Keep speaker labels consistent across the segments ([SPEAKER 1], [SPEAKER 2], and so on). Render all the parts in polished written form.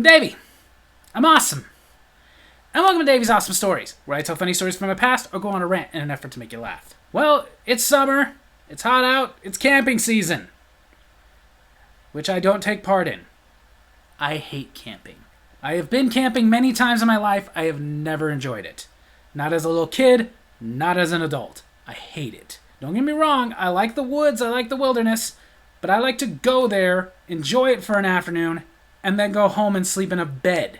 [SPEAKER 1] I'm Davy. I'm awesome. And welcome to Davy's Awesome Stories, where I tell funny stories from my past or go on a rant in an effort to make you laugh. Well, it's summer, it's hot out, it's camping season. Which I don't take part in. I hate camping. I have been camping many times in my life. I have never enjoyed it. Not as a little kid, not as an adult. I hate it. Don't get me wrong, I like the woods, I like the wilderness, but I like to go there, enjoy it for an afternoon, and then go home and sleep in a bed.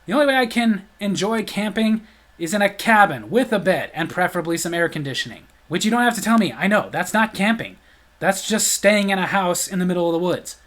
[SPEAKER 1] The only way I can enjoy camping is in a cabin with a bed and preferably some air conditioning. Which you don't have to tell me. I know, that's not camping. That's just staying in a house in the middle of the woods.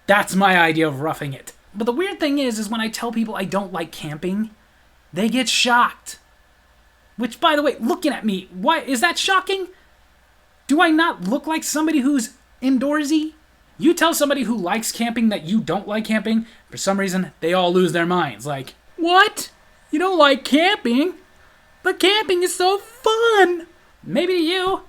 [SPEAKER 1] That's my idea of roughing it. But the weird thing is when I tell people I don't like camping, they get shocked. Which, by the way, looking at me, why is that shocking? Do I not look like somebody who's indoorsy? You tell somebody who likes camping that you don't like camping, for some reason, they all lose their minds. Like, what? You don't like camping? But camping is so fun! Maybe to you.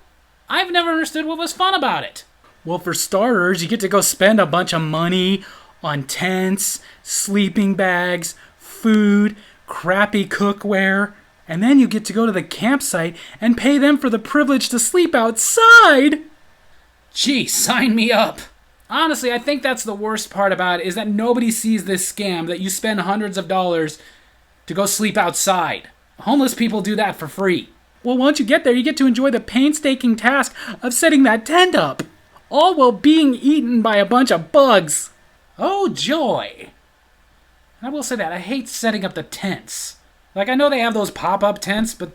[SPEAKER 1] I've never understood what was fun about it. Well, for starters, you get to go spend a bunch of money on tents, sleeping bags, food, crappy cookware, and then you get to go to the campsite and pay them for the privilege to sleep outside! Gee, sign me up! Honestly, I think that's the worst part about it, is that nobody sees this scam that you spend hundreds of dollars to go sleep outside. Homeless people do that for free. Well, once you get there, you get to enjoy the painstaking task of setting that tent up, all while being eaten by a bunch of bugs. Oh, joy. And I will say that, I hate setting up the tents. Like, I know they have those pop-up tents, but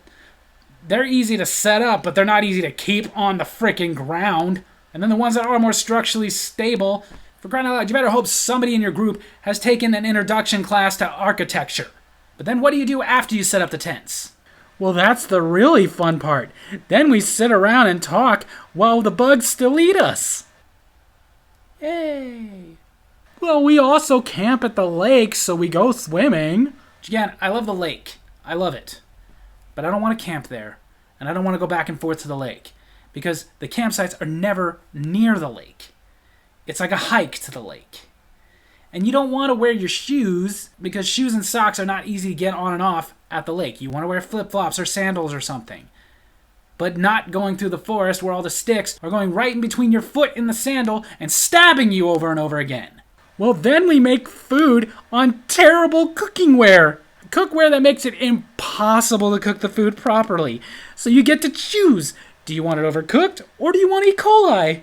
[SPEAKER 1] they're easy to set up, but they're not easy to keep on the frickin' ground. And then the ones that are more structurally stable, for crying out loud, you better hope somebody in your group has taken an introduction class to architecture. But then what do you do after you set up the tents? Well, that's the really fun part. Then we sit around and talk while the bugs still eat us. Yay. Well, we also camp at the lake, so we go swimming. Again, I love the lake. I love it. But I don't want to camp there. And I don't want to go back and forth to the lake. Because the campsites are never near the lake. It's like a hike to the lake. And you don't want to wear your shoes, because shoes and socks are not easy to get on and off at the lake. You want to wear flip-flops or sandals or something. But not going through the forest where all the sticks are going right in between your foot in the sandal and stabbing you over and over again. Well, then we make food on terrible cookingware. Cookware that makes it impossible to cook the food properly. So you get to choose. Do you want it overcooked, or do you want E. coli?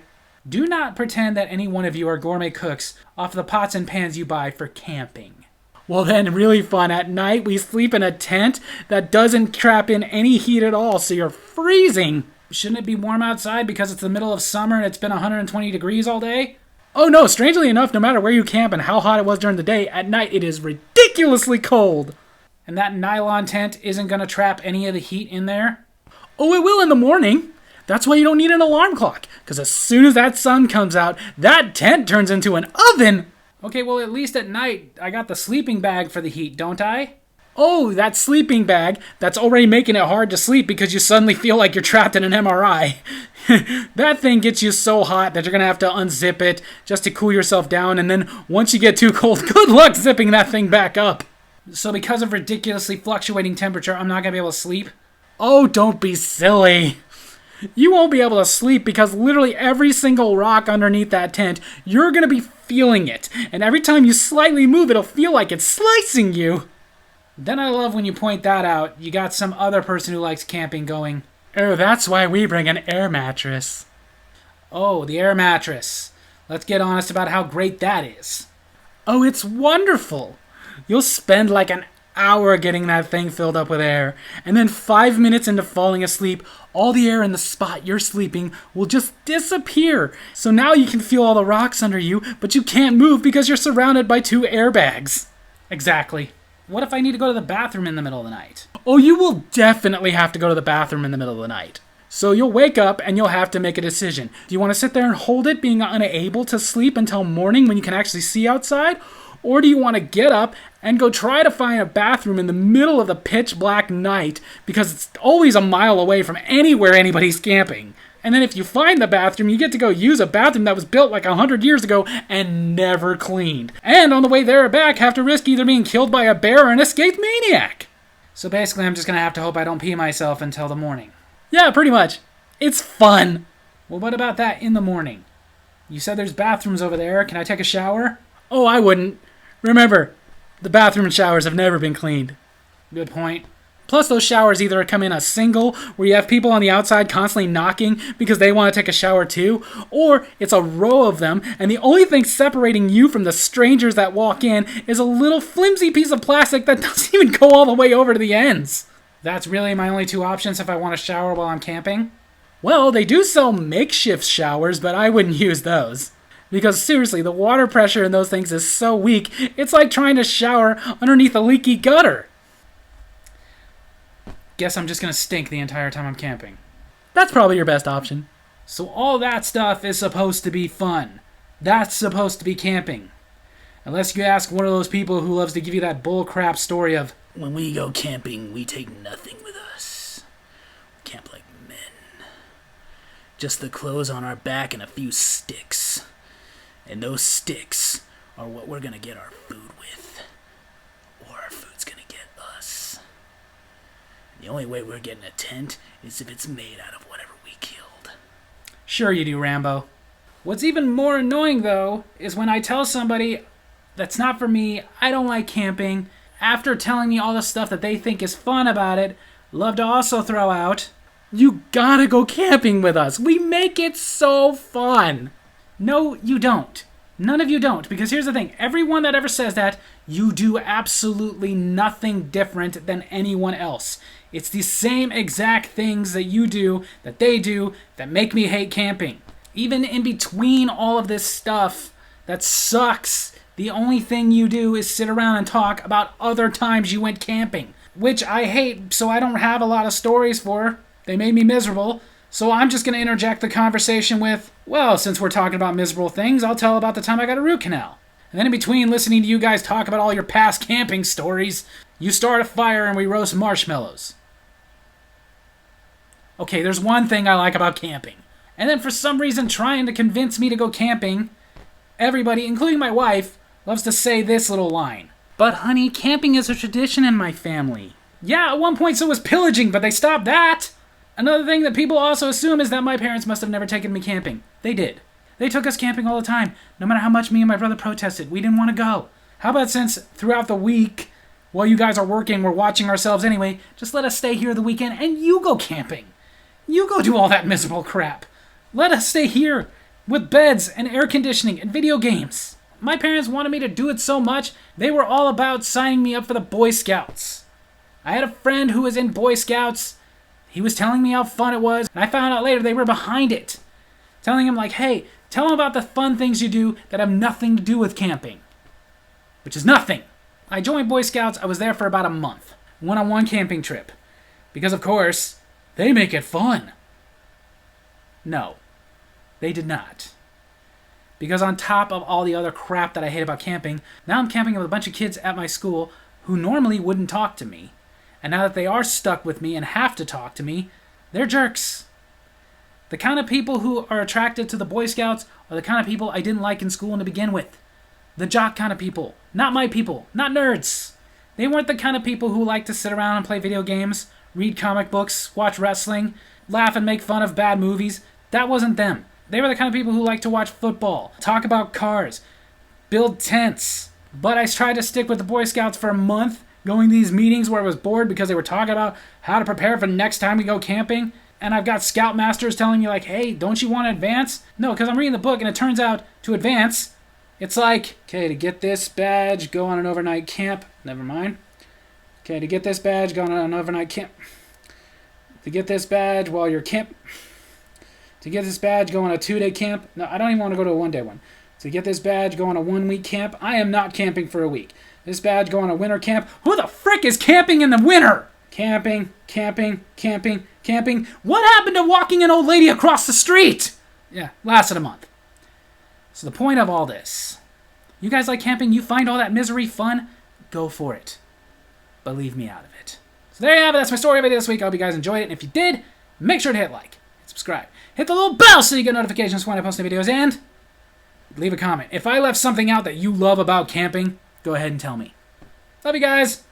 [SPEAKER 1] Do not pretend that any one of you are gourmet cooks off the pots and pans you buy for camping. Well then, really fun. At night, we sleep in a tent that doesn't trap in any heat at all, so you're freezing. Shouldn't it be warm outside because it's the middle of summer and it's been 120 degrees all day? Oh no, strangely enough, no matter where you camp and how hot it was during the day, at night it is ridiculously cold. And that nylon tent isn't going to trap any of the heat in there? Oh, it will in the morning. That's why you don't need an alarm clock, because as soon as that sun comes out, that tent turns into an oven. Okay, well, at least at night, I got the sleeping bag for the heat, don't I? Oh, that sleeping bag that's already making it hard to sleep because you suddenly feel like you're trapped in an MRI. That thing gets you so hot that you're going to have to unzip it just to cool yourself down, and then once you get too cold, good luck zipping that thing back up. So because of ridiculously fluctuating temperature, I'm not going to be able to sleep? Oh, don't be silly. You won't be able to sleep because literally every single rock underneath that tent, you're going to be feeling it. And every time you slightly move, it'll feel like it's slicing you. Then I love when you point that out. You got some other person who likes camping going, oh, that's why we bring an air mattress. Oh, the air mattress. Let's get honest about how great that is. Oh, it's wonderful. You'll spend like an hour getting that thing filled up with air, and then 5 minutes into falling asleep, all the air in the spot you're sleeping will just disappear. So now you can feel all the rocks under you, but you can't move because you're surrounded by 2 airbags. Exactly. What if I need to go to the bathroom in the middle of the night? Oh, you will definitely have to go to the bathroom in the middle of the night. So you'll wake up and you'll have to make a decision. Do you want to sit there and hold it, being unable to sleep until morning when you can actually see outside? Or do you want to get up and go try to find a bathroom in the middle of the pitch black night because it's always a mile away from anywhere anybody's camping? And then if you find the bathroom, you get to go use a bathroom that was built like 100 years ago and never cleaned. And on the way there or back, have to risk either being killed by a bear or an escaped maniac. So basically, I'm just going to have to hope I don't pee myself until the morning. Yeah, pretty much. It's fun. Well, what about that in the morning? You said there's bathrooms over there. Can I take a shower? Oh, I wouldn't. Remember, the bathroom and showers have never been cleaned. Good point. Plus, those showers either come in a single, where you have people on the outside constantly knocking because they want to take a shower too, or it's a row of them, and the only thing separating you from the strangers that walk in is a little flimsy piece of plastic that doesn't even go all the way over to the ends. That's really my only two options if I want to shower while I'm camping? Well, they do sell makeshift showers, but I wouldn't use those. Because seriously, the water pressure in those things is so weak, it's like trying to shower underneath a leaky gutter. Guess I'm just gonna stink the entire time I'm camping. That's probably your best option. So all that stuff is supposed to be fun. That's supposed to be camping. Unless you ask one of those people who loves to give you that bullcrap story of, when we go camping, we take nothing with us. We camp like men. Just the clothes on our back and a few sticks. And those sticks are what we're gonna get our food with. Or our food's gonna get us. The only way we're getting a tent is if it's made out of whatever we killed. Sure you do, Rambo. What's even more annoying, though, is when I tell somebody that's not for me, I don't like camping, after telling me all the stuff that they think is fun about it, love to also throw out, you gotta go camping with us. We make it so fun. No, you don't. None of you don't, because here's the thing. Everyone that ever says that, you do absolutely nothing different than anyone else. It's the same exact things that you do, that they do, that make me hate camping. Even in between all of this stuff that sucks, the only thing you do is sit around and talk about other times you went camping, which I hate, so I don't have a lot of stories for. They made me miserable. So I'm just going to interject the conversation with, well, since we're talking about miserable things, I'll tell about the time I got a root canal. And then in between listening to you guys talk about all your past camping stories, you start a fire and we roast marshmallows. Okay, there's one thing I like about camping. And then for some reason trying to convince me to go camping, everybody, including my wife, loves to say this little line. But honey, camping is a tradition in my family. Yeah, at one point so was pillaging, but they stopped that. Another thing that people also assume is that my parents must have never taken me camping. They did. They took us camping all the time, no matter how much me and my brother protested. We didn't want to go. How about since throughout the week, while you guys are working, we're watching ourselves anyway, just let us stay here the weekend and you go camping. You go do all that miserable crap. Let us stay here with beds and air conditioning and video games. My parents wanted me to do it so much, they were all about signing me up for the Boy Scouts. I had a friend who was in Boy Scouts. He was telling me how fun it was, and I found out later they were behind it. Telling him like, hey, tell him about the fun things you do that have nothing to do with camping. Which is nothing. I joined Boy Scouts, I was there for about a month. One-on-one camping trip. Because of course, they make it fun. No, they did not. Because on top of all the other crap that I hate about camping, now I'm camping with a bunch of kids at my school who normally wouldn't talk to me. And now that they are stuck with me and have to talk to me, they're jerks. The kind of people who are attracted to the Boy Scouts are the kind of people I didn't like in school to begin with. The jock kind of people. Not my people. Not nerds. They weren't the kind of people who like to sit around and play video games, read comic books, watch wrestling, laugh and make fun of bad movies. That wasn't them. They were the kind of people who like to watch football, talk about cars, build tents. But I tried to stick with the Boy Scouts for a month, going to these meetings where I was bored because they were talking about how to prepare for next time we go camping. And I've got scoutmasters telling me like, hey, don't you want to advance? No, because I'm reading the book and it turns out to advance, it's like, okay, to get this badge, go on an overnight camp. Never mind. Okay, to get this badge, go on an overnight camp. To get this badge while you're camp. To get this badge, go on a 2-day camp. No, I don't even want to go to a 1-day one. To get this badge, go on a 1-week camp. I am not camping for a week. This badge, go on a winter camp. Who the frick is camping in the winter? Camping, camping, camping, camping. What happened to walking an old lady across the street? Yeah, lasted a month. So the point of all this, you guys like camping, you find all that misery fun, go for it. But leave me out of it. So there you have it. That's my story of it this week. I hope you guys enjoyed it. And if you did, make sure to hit like and subscribe. Hit the little bell so you get notifications when I post new videos, and leave a comment. If I left something out that you love about camping, go ahead and tell me. Love you guys.